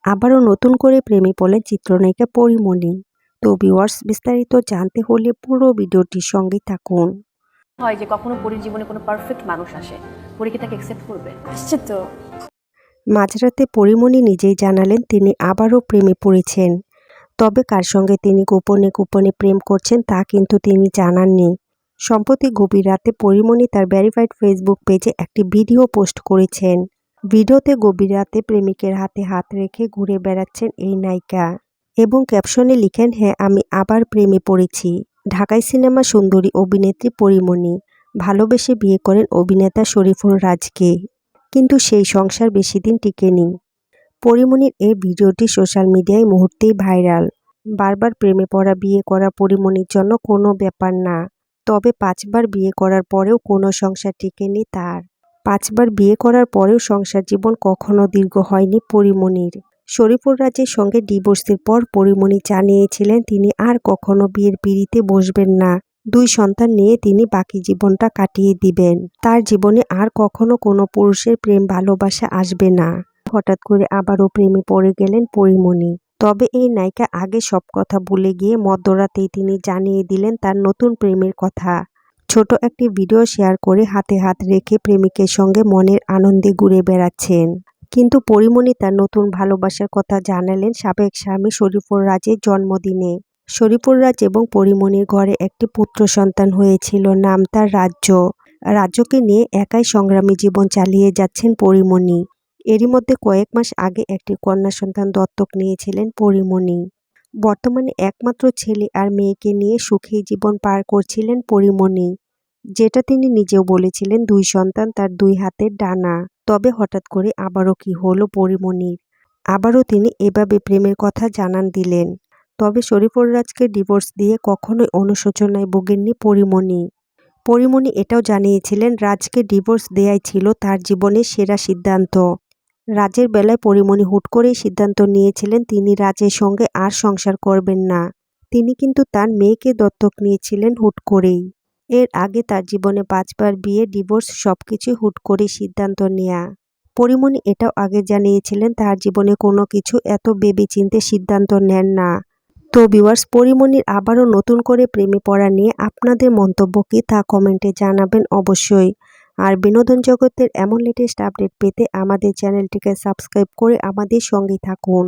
আবারও নতুন করে প্রেমে পড়লেন চিত্রনায়িকা পরীমণি। তো ভিউয়ার্স, বিস্তারিত জানতে হলে পুরো ভিডিওটির সঙ্গেই থাকুন। হয় যে কখনো পরীর জীবনে কোনো পারফেক্ট মানুষ আসে, পরী কি তাকে অ্যাকসেপ্ট করবে? নিশ্চিত। মাঝরাতে পরীমণি নিজেই জানালেন তিনি আবারও প্রেমে পড়েছেন। তবে কার সঙ্গে তিনি গোপনে গোপনে প্রেম করছেন তা কিন্তু তিনি জানাননি। সম্প্রতি গভীর রাতে পরীমণি তার ভেরিফাইড ফেসবুক পেজে একটি ভিডিও পোস্ট করেছেন। ভিডিওতে গভীর রাতে প্রেমিকের হাতে হাত রেখে ঘুরে বেড়াচ্ছেন এই নায়িকা এবং ক্যাপশনে লিখেন, হ্যাঁ, আমি আবার প্রেমে পড়েছি। ঢাকাই সিনেমা সুন্দরী অভিনেত্রী পরীমণি ভালোবেসে বিয়ে করেন অভিনেতা শরীফুল রাজকে, কিন্তু সেই সংসার বেশি দিন টিকেনি। পরীমণির এই ভিডিওটি সোশ্যাল মিডিয়ায় মুহূর্তেই ভাইরাল। বারবার প্রেমে পড়া বিয়ে করা পরীমণির জন্য কোনো ব্যাপার না, তবে 5 বার বিয়ে করার পরেও কোনো সংসার টিকেনি তার। 5 বার বিয়ে করার পরেও সংসার জীবন কখনো দীর্ঘ হয়নি পরীমণির। শরীফুল রাজের সঙ্গে ডিভোর্সের পর পরীমণি জানিয়েছিলেন তিনি আর কখনো বিয়ের পিঁড়িতে বসবেন না। 2 সন্তান নিয়ে তিনি বাকি জীবনটা কাটিয়ে দিবেন। তার জীবনে আর কখনো কোনো পুরুষের প্রেম ভালোবাসা আসবে না। হঠাৎ করে আবারও প্রেমে পড়ে গেলেন পরীমণি। তবে এই নায়িকা আগে সব কথা ভুলে গিয়ে মধ্যরাতেই তিনি জানিয়ে দিলেন তার নতুন প্রেমের কথা। ছোট একটি ভিডিও শেয়ার করে হাতে হাত রেখে প্রেমিকের সঙ্গে মনের আনন্দে ঘুরে বেড়াচ্ছেন। কিন্তু পরীমণি তার নতুন ভালোবাসার কথা জানালেন সাবেক স্বামী শরীফুল রাজের জন্মদিনে। শরীফুল রাজ এবং পরীমণির ঘরে একটি পুত্র সন্তান হয়েছিল, নাম তার রাজ্য। রাজ্যকে নিয়ে একাই সংগ্রামী জীবন চালিয়ে যাচ্ছেন পরীমণি। এরই মধ্যে কয়েক মাস আগে একটি কন্যা সন্তান দত্তক নিয়েছিলেন পরীমণি। বর্তমানে একমাত্র ছেলে আর মেয়েকে নিয়ে সুখী জীবন পার করছিলেন পরীমণি, যেটা তিনি নিজেও বলেছিলেন 2 সন্তান তার 2 হাতের ডানা। তবে হঠাৎ করে আবারও কি হলো পরীমণির? আবারও তিনি এভাবে প্রেমের কথা জানান দিলেন। তবে শরীফুল রাজকে ডিভোর্স দিয়ে কখনোই অনুশোচনায় ভোগেননি পরীমণি। পরীমণি এটাও জানিয়েছিলেন রাজকে ডিভোর্স দেয়াই ছিল তার জীবনের সেরা সিদ্ধান্ত। রাজের বেলায় পরীমণি হুট করেই সিদ্ধান্ত নিয়েছিলেন তিনি রাজের সঙ্গে আর সংসার করবেন না। তিনি কিন্তু তার মেয়েকে দত্তক নিয়েছিলেন হুট করেই। এর আগে তার জীবনে 5 বার বিয়ে, ডিভোর্স সবকিছু হুট করে সিদ্ধান্ত নেয়া। পরীমণি এটাও আগে জানিয়েছিলেন তার জীবনে কোনো কিছু এত ভেবেচিন্তে সিদ্ধান্ত নেন না। তো ভিউয়ার্স, পরীমণির আবারও নতুন করে প্রেমে পড়া নিয়ে আপনাদের মন্তব্য কী তা কমেন্টে জানাবেন অবশ্যই। আর বিনোদন জগতের এমন লেটেস্ট আপডেট পেতে আমাদের চ্যানেলটিকে সাবস্ক্রাইব করে আমাদের সঙ্গেই থাকুন।